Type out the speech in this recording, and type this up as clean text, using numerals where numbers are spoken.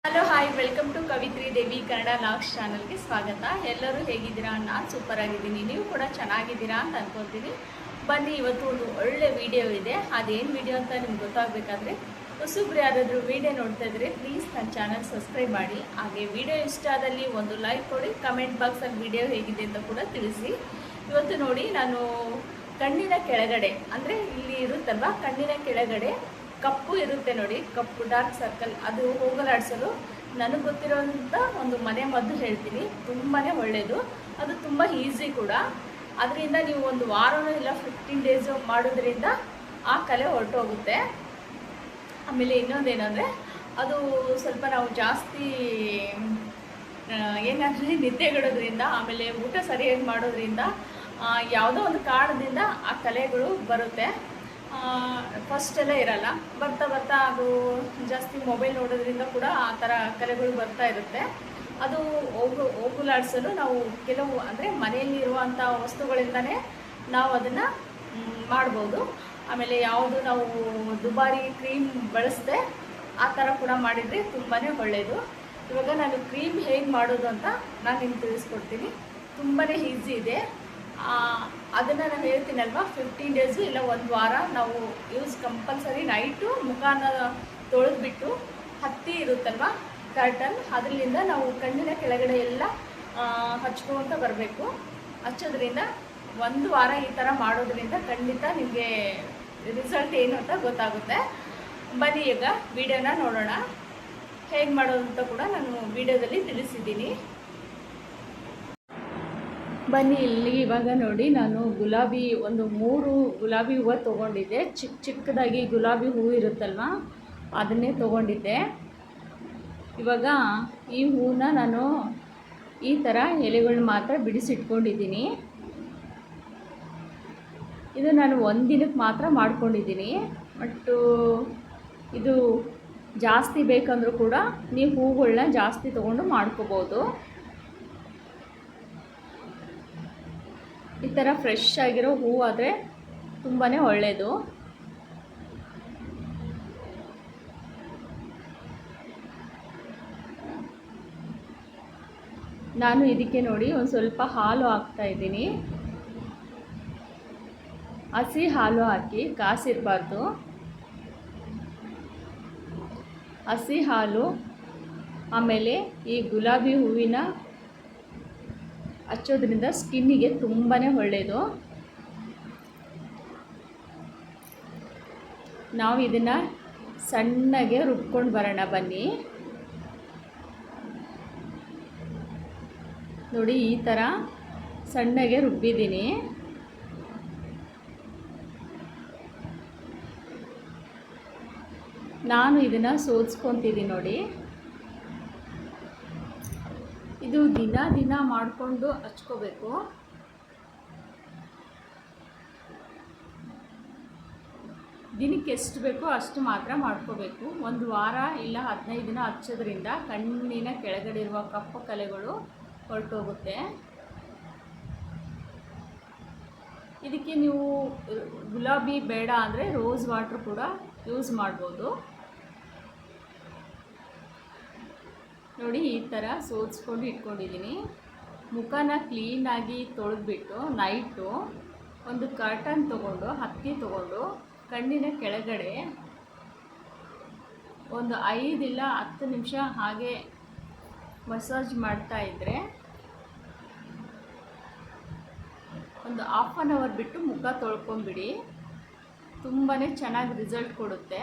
Hello hi welcome to Kavitri Devi Kannada logs ಚಾನಲ್ಗೆ ಸ್ವಾಗತ. ಎಲ್ಲರೂ ಹೇಗಿದ್ದೀರಾ? ನಾನು ಸೂಪರ್ ಆಗಿದ್ದೀನಿ, ನೀವು ಕೂಡ ಚೆನ್ನಾಗಿದ್ದೀರಾ ಅಂತ ಅನ್ಕೊತೀನಿ. ಬನ್ನಿ, ಇವತ್ತು ಒಂದು ಒಳ್ಳೆ ವಿಡಿಯೋ ಇದೆ. ಅದೇನು ವಿಡಿಯೋ ಅಂತ ನಿಮ್ಗೆ ಗೊತ್ತಾಗಬೇಕಾದ್ರೆ ಹೊಸಬ್ರು ಯಾರಾದರೂ ವಿಡಿಯೋ ನೋಡ್ತಾ ಇದ್ರೆ ಪ್ಲೀಸ್ ನನ್ನ ಚಾನಲ್ ಸಬ್ಸ್ಕ್ರೈಬ್ ಮಾಡಿ. ಹಾಗೆ ವಿಡಿಯೋ ಇಷ್ಟ ಆದಲ್ಲಿ ಒಂದು ಲೈಕ್ ಕೊಡಿ, ಕಮೆಂಟ್ ಬಾಕ್ಸಲ್ಲಿ ವಿಡಿಯೋ ಹೇಗಿದೆ ಅಂತ ಕೂಡ ತಿಳಿಸಿ. ಇವತ್ತು ನೋಡಿ, ನಾನು ಕಣ್ಣಿನ ಕೆಳಗಡೆ ಅಂದರೆ ಇಲ್ಲಿ ಇರುತ್ತಲ್ವ, ಕಣ್ಣಿನ ಕೆಳಗಡೆ ಕಪ್ಪು ಇರುತ್ತೆ ನೋಡಿ, ಕಪ್ಪು ಡಾರ್ಕ್ ಸರ್ಕಲ್, ಅದು ಹೋಗಲಾಡಿಸಲು ನನಗೆ ಗೊತ್ತಿರೋಂಥ ಒಂದು ಮನೆ ಮದ್ದು ಹೇಳ್ತೀನಿ. ತುಂಬಾ ಒಳ್ಳೆಯದು, ಅದು ತುಂಬ ಈಸಿ ಕೂಡ. ಅದರಿಂದ ನೀವು ಒಂದು ವಾರನೂ ಇಲ್ಲ 15 ಡೇಸು ಮಾಡೋದ್ರಿಂದ ಆ ಕಲೆ ಹೊರಟೋಗುತ್ತೆ. ಆಮೇಲೆ ಇನ್ನೊಂದೇನೆಂದರೆ, ಅದು ಸ್ವಲ್ಪ ನಾವು ಜಾಸ್ತಿ ಏನಂದರೆ ನಿದ್ದೆಗಿಡೋದ್ರಿಂದ, ಆಮೇಲೆ ಊಟ ಸರಿಯಾಗಿ ಮಾಡೋದ್ರಿಂದ, ಯಾವುದೋ ಒಂದು ಕಾರಣದಿಂದ ಆ ಕಲೆಗಳು ಬರುತ್ತೆ. ಫಸ್ಟೆಲ್ಲ ಇರಲ್ಲ, ಬರ್ತಾ ಬರ್ತಾ ಅದು ಜಾಸ್ತಿ ಮೊಬೈಲ್ ನೋಡೋದ್ರಿಂದ ಕೂಡ ಆ ಥರ ಕಲೆಗಳು ಬರ್ತಾ ಇರುತ್ತೆ. ಅದು ಹೋಗಲಾಡಿಸಲು ನಾವು ಕೆಲವು ಅಂದರೆ ಮನೆಯಲ್ಲಿರುವಂಥ ವಸ್ತುಗಳಿಂದನೇ ನಾವು ಅದನ್ನು ಮಾಡ್ಬೋದು. ಆಮೇಲೆ ಯಾವುದು ನಾವು ದುಬಾರಿ ಕ್ರೀಮ್ ಬಳಸದೆ ಆ ಥರ ಕೂಡ ಮಾಡಿದರೆ ತುಂಬಾ ಒಳ್ಳೆಯದು. ಇವಾಗ ನಾನು ಕ್ರೀಮ್ ಹೇಗೆ ಮಾಡೋದು ಅಂತ ನಾನು ನಿಮ್ಗೆ ತಿಳಿಸ್ಕೊಡ್ತೀನಿ. ತುಂಬಾ ಈಸಿ ಇದೆ. ಅದನ್ನು ನಾನು ಹೇಳ್ತೀನಲ್ವ, 15 ಡೇಸು ಇಲ್ಲ ಒಂದು ವಾರ ನಾವು ಯೂಸ್ ಕಂಪಲ್ಸರಿ. ನೈಟು ಮುಖಾನ ತೊಳೆದ್ಬಿಟ್ಟು ಹತ್ತಿ ಇರುತ್ತಲ್ವ ಕರ್ಟನ್, ಅದರಿಂದ ನಾವು ಕಣ್ಣಿನ ಕೆಳಗಡೆ ಎಲ್ಲ ಹಚ್ಕೊತ ಬರಬೇಕು. ಹಚ್ಚೋದ್ರಿಂದ ಒಂದು ವಾರ ಈ ಥರ ಮಾಡೋದ್ರಿಂದ ಖಂಡಿತ ನಿಮಗೆ ರಿಸಲ್ಟ್ ಏನು ಅಂತ ಗೊತ್ತಾಗುತ್ತೆ. ಬನ್ನಿ, ಈಗ ವಿಡಿಯೋನ ನೋಡೋಣ. ಹೇಗೆ ಮಾಡೋದು ಅಂತ ಕೂಡ ನಾನು ವಿಡಿಯೋದಲ್ಲಿ ತಿಳಿಸಿದ್ದೀನಿ. ಬನ್ನಿ, ಇಲ್ಲಿ ಇವಾಗ ನೋಡಿ, ನಾನು ಗುಲಾಬಿ ಒಂದು 3 ಗುಲಾಬಿ ಹೂವು ತೊಗೊಂಡಿದ್ದೆ. ಚಿಕ್ಕದಾಗಿ ಗುಲಾಬಿ ಹೂವು ಇರುತ್ತಲ್ವ, ಅದನ್ನೇ ತೊಗೊಂಡಿದ್ದೆ. ಇವಾಗ ಈ ಹೂವನ್ನ ನಾನು ಈ ಥರ ಎಲೆಗಳನ್ನ ಮಾತ್ರ ಬಿಡಿಸಿಟ್ಕೊಂಡಿದ್ದೀನಿ. ಇದು ನಾನು ಒಂದು ದಿನಕ್ಕೆ ಮಾತ್ರ ಮಾಡ್ಕೊಂಡಿದ್ದೀನಿ. ಬಟ್ಟು ಇದು ಜಾಸ್ತಿ ಬೇಕಂದ್ರೂ ಕೂಡ ನೀವು ಹೂವುಗಳನ್ನ ಜಾಸ್ತಿ ತೊಗೊಂಡು ಮಾಡ್ಕೋಬೋದು. ಈ ಥರ ಫ್ರೆಶ್ ಆಗಿರೋ ಹೂವು ಆದರೆ ತುಂಬಾ ಒಳ್ಳೆಯದು. ನಾನು ಇದಕ್ಕೆ ನೋಡಿ ಒಂದು ಸ್ವಲ್ಪ ಹಾಲು ಹಾಕ್ತಾಯಿದ್ದೀನಿ. ಹಸಿ ಹಾಲು ಹಾಕಿ, ಕಾಸಿರಬಾರ್ದು. ಹಸಿ ಹಾಲು, ಆಮೇಲೆ ಈ ಗುಲಾಬಿ ಹೂವಿನ ಹಚ್ಚೋದ್ರಿಂದ ಸ್ಕಿನ್ನಿಗೆ ತುಂಬಾ ಒಳ್ಳೆಯದು. ನಾವು ಇದನ್ನು ಸಣ್ಣಗೆ ರುಬ್ಕೊಂಡು ಬರೋಣ ಬನ್ನಿ. ನೋಡಿ, ಈ ಥರ ಸಣ್ಣಗೆ ರುಬ್ಬಿದ್ದೀನಿ. ನಾನು ಇದನ್ನು ಸೋಸ್ಕೊತಿದ್ದೀನಿ ನೋಡಿ. ಇದು ದಿನ ಮಾಡಿಕೊಂಡು ಹಚ್ಕೋಬೇಕು. ದಿನಕ್ಕೆ ಎಷ್ಟು ಬೇಕೋ ಅಷ್ಟು ಮಾತ್ರ ಮಾಡ್ಕೋಬೇಕು. ಒಂದು ವಾರ ಇಲ್ಲ 15 ದಿನ ಹಚ್ಚೋದ್ರಿಂದ ಕಣ್ಣಿನ ಕೆಳಗಡೆ ಇರುವ ಕಪ್ಪು ಕಲೆಗಳು ಹೊರಟೋಗುತ್ತೆ. ಇದಕ್ಕೆ ನೀವು ಗುಲಾಬಿ ಬೇಡ ಅಂದರೆ ರೋಸ್ ವಾಟ್ರ್ ಕೂಡ ಯೂಸ್ ಮಾಡ್ಬೋದು. ನೋಡಿ, ಈ ಥರ ಸೋಸ್ಕೊಂಡು ಇಟ್ಕೊಂಡಿದ್ದೀನಿ. ಮುಖನ ಕ್ಲೀನಾಗಿ ತೊಳೆದ್ಬಿಟ್ಟು ನೈಟು ಒಂದು ಕರ್ಟನ್ ತೊಗೊಂಡು, ಹತ್ತಿ ತೊಗೊಂಡು ಕಣ್ಣಿನ ಕೆಳಗಡೆ ಒಂದು 5 ಇಲ್ಲ 10 ನಿಮಿಷ ಹಾಗೆ ಮಸಾಜ್ ಮಾಡ್ತಾಯಿದ್ರೆ ಒಂದು ½ ಅನ್ ಅವರ್ ಬಿಟ್ಟು ಮುಖ ತೊಳ್ಕೊಂಬಿಡಿ. ತುಂಬಾ ಚೆನ್ನಾಗಿ ರಿಸಲ್ಟ್ ಕೊಡುತ್ತೆ.